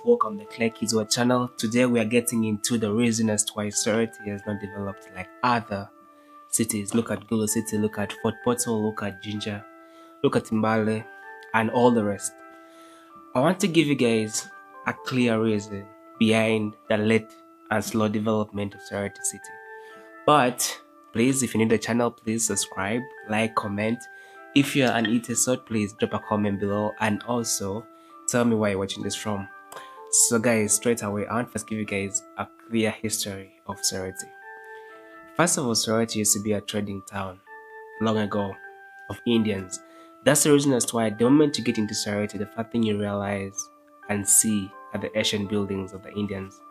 welcome to the ClayKids World channel. Today we are getting into the reason as to why Soroti has not developed like other cities. Look at Gulu City, look at Fort Portal, look at Ginger, look at Mbale, and all the rest. I want to give you guys a clear reason behind the late and slow development of Soroti City. But please, if you need the channel, please subscribe, like, comment. If you're an Teso, please drop a comment below and also tell me where you're watching this from. So guys, straight away, I want to first give you guys a clear history of Soroti. First of all, Soroti used to be a trading town long ago of Indians. That's the reason as to why the moment you get into Soroti, the first thing you realize and see are the ancient buildings of the Indians.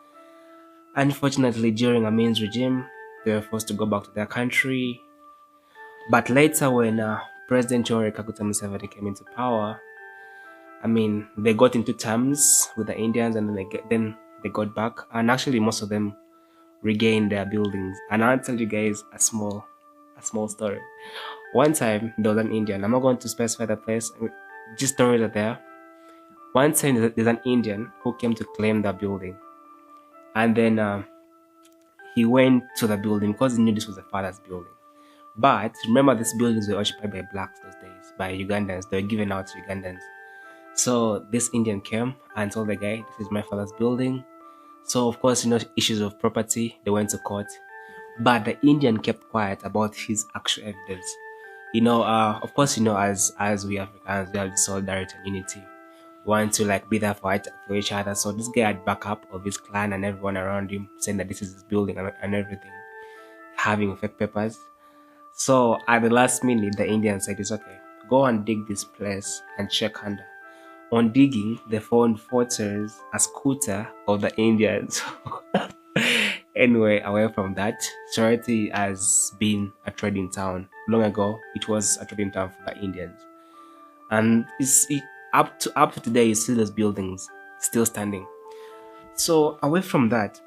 Unfortunately, during Amin's regime, they were forced to go back to their country. But later, when President Yoweri Kaguta Museveni came into power, they got into terms with the Indians, and then they got back, and actually most of them regained their buildings. And I'll tell you guys a small story. One time there was an Indian. I'm not going to specify the place. Just stories are there. One time there's an Indian who came to claim the building, and then he went to the building because he knew this was the father's building. But remember, these buildings were occupied by blacks those days, by Ugandans. They were given out to Ugandans. So this Indian came and told the guy, "This is my father's building." So of course, issues of property, they went to court. But the Indian kept quiet about his actual evidence. Of course, as we Africans, we have the solidarity and unity. We want to be there for each other. So this guy had backup of his clan and everyone around him, saying that this is his building and everything, having fake papers. So at the last minute, the Indian said, "It's okay. Go and dig this place and check under." On digging, they found photos, a scooter of the Indians. Anyway, away from that, Soroti has been a trading town. Long ago, it was a trading town for the Indians. And up to today, you see those buildings still standing. So away from that,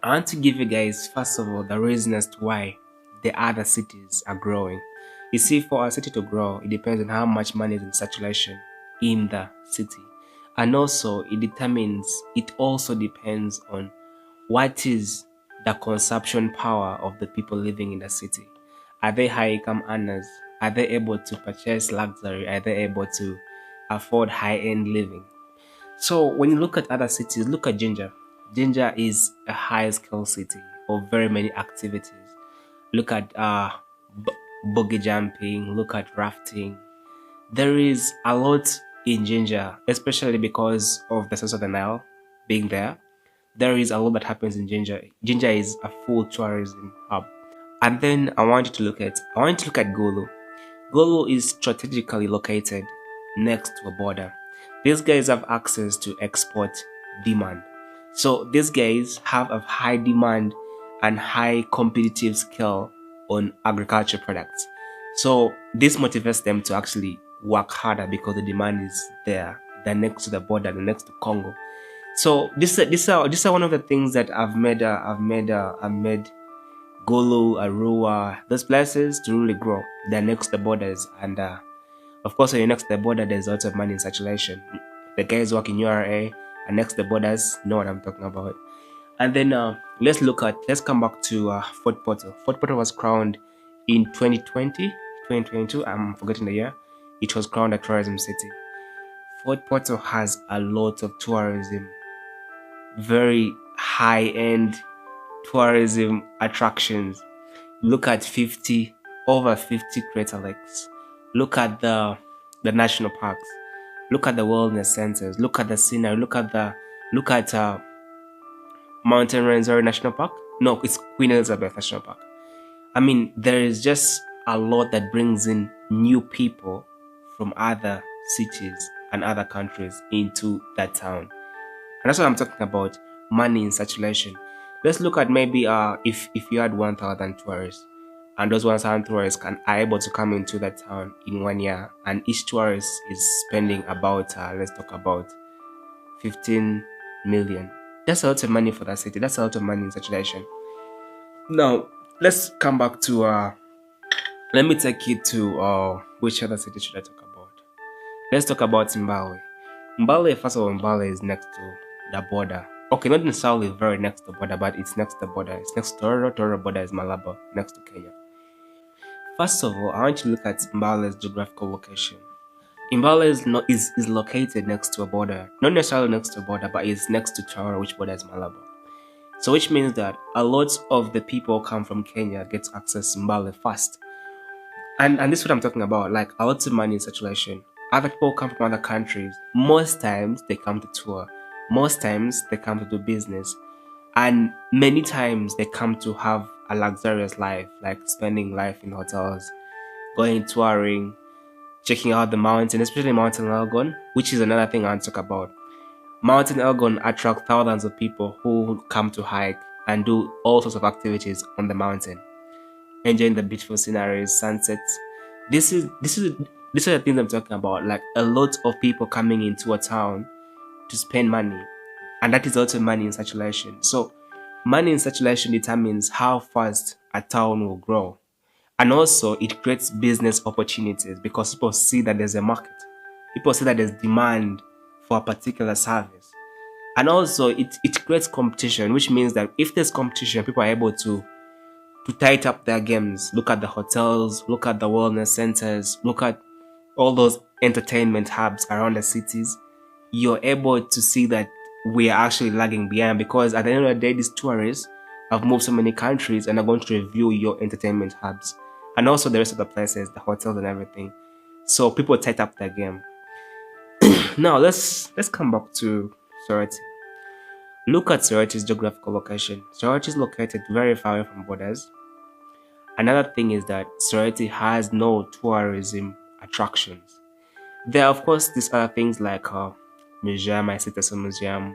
I want to give you guys, first of all, the reason as to why the other cities are growing. You see, for a city to grow, it depends on how much money is in circulation in the city. And also, it also depends on what is the consumption power of the people living in the city. Are they high income earners? Are they able to purchase luxury? Are they able to afford high-end living? So when you look at other cities, look at Ginger. Ginger is a high-scale city of very many activities. Look at buggy jumping, look at rafting. There is a lot in Ginger, especially because of the source of the Nile being there. There is a lot that happens in Ginger. Ginger is a full tourism hub. And then I want you to look at Gulu. Gulu is strategically located next to a border. These guys have access to export demand. So these guys have a high demand and high competitive skill on agriculture products. So this motivates them to actually work harder because the demand is there. They're next to the border, they're next to Congo. So these are one of the things that I've made Gulu, Arua, those places to really grow. They're next to the borders, and of course, when you're next to the border, there's lots of money in circulation. The guys working URA and next to the borders know what I'm talking about. And then let's come back to Fort Portal. Fort Portal was crowned in 2022. I'm forgetting the year. It was crowned a tourism city. Fort Portal has a lot of tourism, very high-end tourism attractions. Look at over 50 crater lakes. Look at the national parks. Look at the wellness centers. Look at the scenery. Look at Mountain Rwenzori National Park. No, it's Queen Elizabeth National Park. There is just a lot that brings in new people from other cities and other countries into that town. And that's what I'm talking about, money in circulation. Let's look at maybe if you had 1,000 tourists, and those 1,000 tourists are able to come into that town in 1 year, and each tourist is spending about, let's talk about 15 million. That's a lot of money for that city. That's a lot of money in circulation. Now, let's come back to, let me take you to, which other city should I talk about? Let's talk about Mbale. Mbale, first of all, Mbale is next to the border. Okay, not necessarily very next to the border, but it's next to the border. It's next to Tororo. Tororo border is Malaba, next to Kenya. First of all, I want you to look at Mbale's geographical location. Mbale is located next to a border, not necessarily next to a border, but it's next to Tororo, which border is Malaba. So which means that a lot of the people come from Kenya get access to Mbale fast. And this is what I'm talking about, like a lot of money in circulation. Other people come from other countries. Most times they come to tour. Most times they come to do business. And many times they come to have a luxurious life, like spending life in hotels, going touring, checking out the mountain, especially Mountain Elgon, which is another thing I want to talk about. Mountain Elgon attracts thousands of people who come to hike and do all sorts of activities on the mountain, enjoying the beautiful sceneries, sunsets. These are the things I'm talking about. Like a lot of people coming into a town to spend money, and that is also money in circulation. So, money in circulation determines how fast a town will grow, and also it creates business opportunities because people see that there's a market. People see that there's demand for a particular service. And also it creates competition, which means that if there's competition, people are able to tighten up their games. Look at the hotels, look at the wellness centers, look at all those entertainment hubs around the cities. You're able to see that we are actually lagging behind because at the end of the day, these tourists have moved so many countries and are going to review your entertainment hubs and also the rest of the places, the hotels and everything. So people tighten up their game. Now let's come back to Soroti. Look at Soroti's geographical location. Soroti is located very far away from borders. Another thing is that Soroti has no tourism attractions. There are, of course, these other things like museum. I see Teso Museum,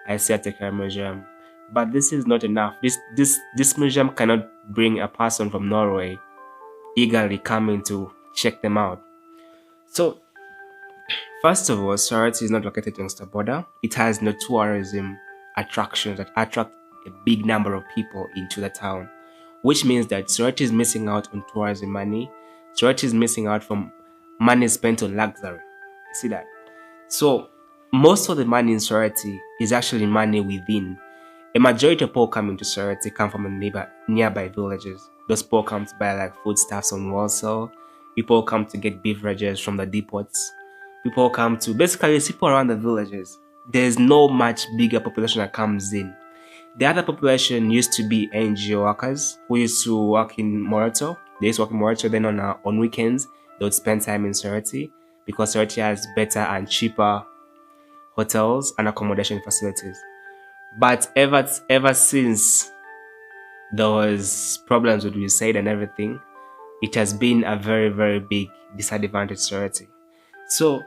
I see Atekar Museum, but this is not enough. This museum cannot bring a person from Norway eagerly coming to check them out. So, first of all, Soroti is not located next to a border. It has no tourism attractions that attract a big number of people into the town, which means that Soroti is missing out on tourism money. Soroti is missing out from money spent on luxury. You see that? So most of the money in Soroti is actually money within. A majority of people coming to Soroti come from nearby villages. Those people come to buy like foodstuffs on wholesale. People come to get beverages from the depots. People come to basically people around the villages. There's no much bigger population that comes in. The other population used to be NGO workers who used to work in Morato. They used to work in Morato. Then on weekends, they would spend time in Soroti because Soroti has better and cheaper hotels and accommodation facilities. But ever since there was problems with USAID and everything, it has been a very, very big disadvantage Soroti. So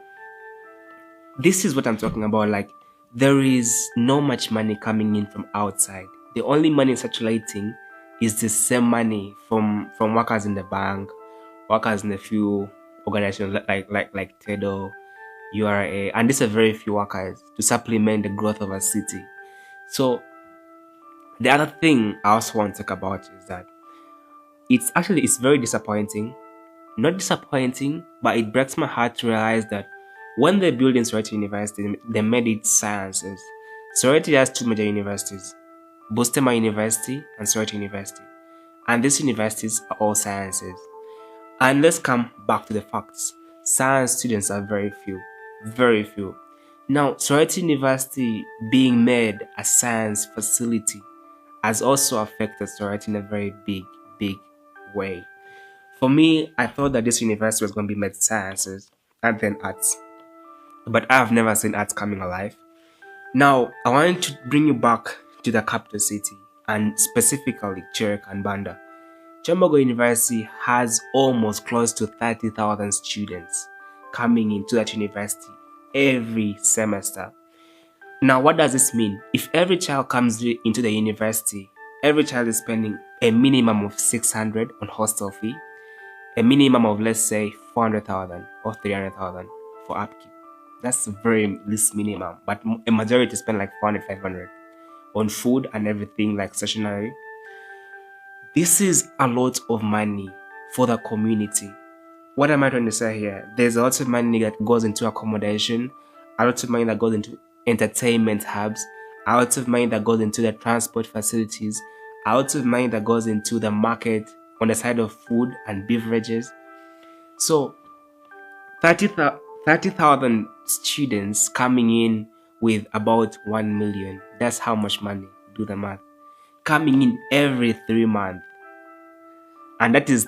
this is what I'm talking about. Like, there is no much money coming in from outside. The only money circulating is the same money from workers in the bank, workers in a few organizations like TEDO, URA, and these are very few workers to supplement the growth of a city. So the other thing I also want to talk about is that it's very disappointing. Not disappointing, but it breaks my heart to realize that when they built in Soroti University, they made it sciences. Soroti has two major universities, Bustema University and Soroti University. And these universities are all sciences. And let's come back to the facts. Science students are very few. Very few. Now, Soroti University being made a science facility has also affected Soroti in a very big way. For me, I thought that this university was going to be med sciences and then arts. But I have never seen arts coming alive. Now, I want to bring you back to the capital city and specifically Cherek and Banda. Chambogo University has almost close to 30,000 students coming into that university every semester. Now, what does this mean? If every child comes into the university, every child is spending a minimum of 600 on hostel fee, a minimum of, let's say, 400,000 or 300,000 for upkeep. That's the very least minimum, but a majority spend like 400, 500 on food and everything like stationery. This is a lot of money for the community. What am I trying to say here? There's a lot of money that goes into accommodation a lot of money that goes into entertainment hubs, a lot of money that goes into the transport facilities, a lot of money that goes into the market on the side of food and beverages. So 30,000 students coming in with about 1 million. That's how much money, do the math, coming in every 3 months. And that is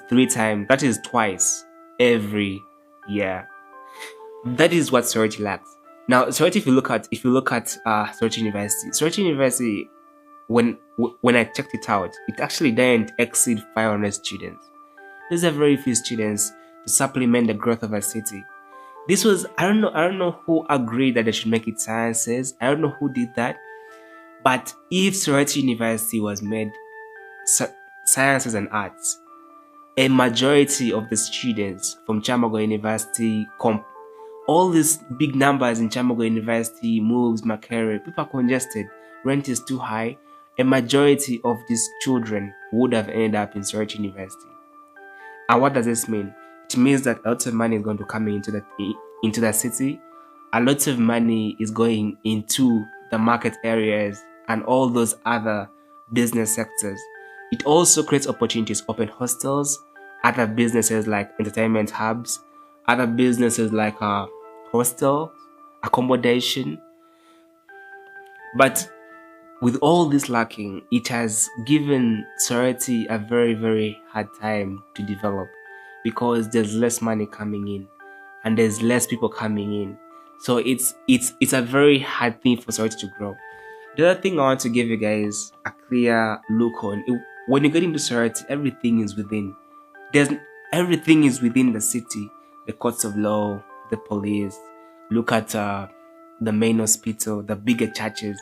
twice every year. That is what Soroti lacks. Now, Soroti, if you look at Soroti University, when I checked it out, it actually didn't exceed 500 students. These are very few students to supplement the growth of a city. This was, I don't know who agreed that they should make it sciences. I don't know who did that. But if Soroti University was made sciences and arts, a majority of the students from Chamago University, all these big numbers in Chamago University, moves, Makerere, people are congested, rent is too high, a majority of these children would have ended up in Soroti University. And what does this mean? It means that a lot of money is going to come into the city. A lot of money is going into the market areas and all those other business sectors. It also creates opportunities, open hostels, other businesses like entertainment hubs, other businesses like hostel, accommodation. But with all this lacking, it has given Soroti a very, very hard time to develop because there's less money coming in and there's less people coming in. So it's a very hard thing for Soroti to grow. The other thing I want to give you guys a clear look on, when you get into Soroti, everything is within. Everything is within the city. The courts of law, the police. Look at the main hospital, the bigger churches.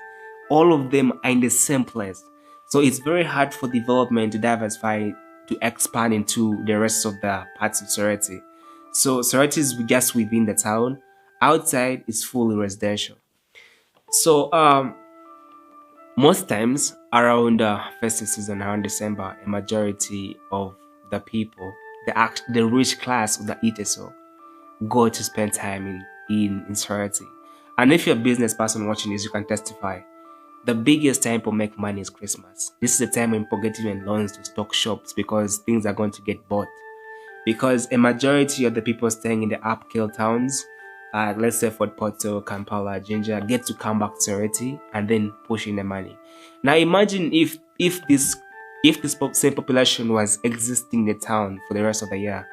All of them are in the same place. So it's very hard for development to diversify, to expand into the rest of the parts of Soroti. So Soroti is just within the town. Outside is fully residential. So most times around festive season, around December, a majority of the people, the rich class of the Teso, go to spend time in Soroti. And if you're a business person watching this, you can testify. The biggest time people make money is Christmas. This is the time when people get even loans to stock shops because things are going to get bought. Because a majority of the people staying in the upscale towns, let's say Fort Portal, Kampala, Jinja, get to come back to Soroti and then push in the money. Now imagine if this same population was existing in the town for the rest of the year,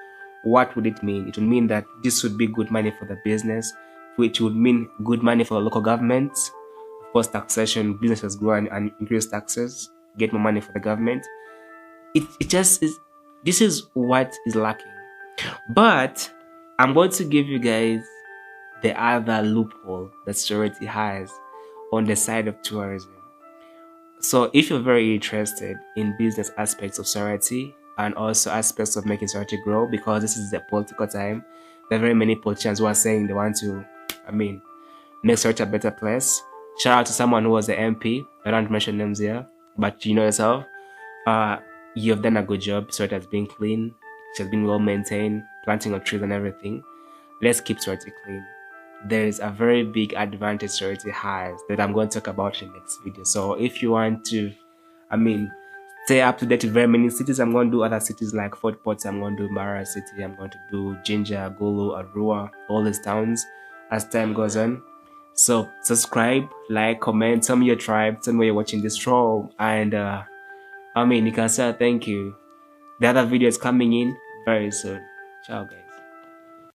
what would it mean? It would mean that this would be good money for the business, which would mean good money for the local governments. Of course, taxation, businesses grow and increase taxes, get more money for the government. It just is. This is what is lacking. But I'm going to give you guys the other loophole that Soroti has on the side of tourism. So if you're very interested in business aspects of Soroti and also aspects of making Soroti grow, because this is a political time, there are very many politicians who are saying they want to, make Soroti a better place. Shout out to someone who was the MP. I don't mention names here, but you know yourself. You have done a good job. Soroti has been clean. It has been well maintained, planting of trees and everything. Let's keep Soroti clean. There is a very big advantage Soroti has that I'm going to talk about in the next video. So if you want to, stay up to date with very many cities, I'm going to do other cities like Fort Portal, I'm going to do Mbale City, I'm going to do Jinja, Gulu, Arua, all these towns as time goes on. So subscribe, like, comment, tell me your tribe, tell me where you're watching this from, and you can say thank you. The other video is coming in very soon. Ciao guys.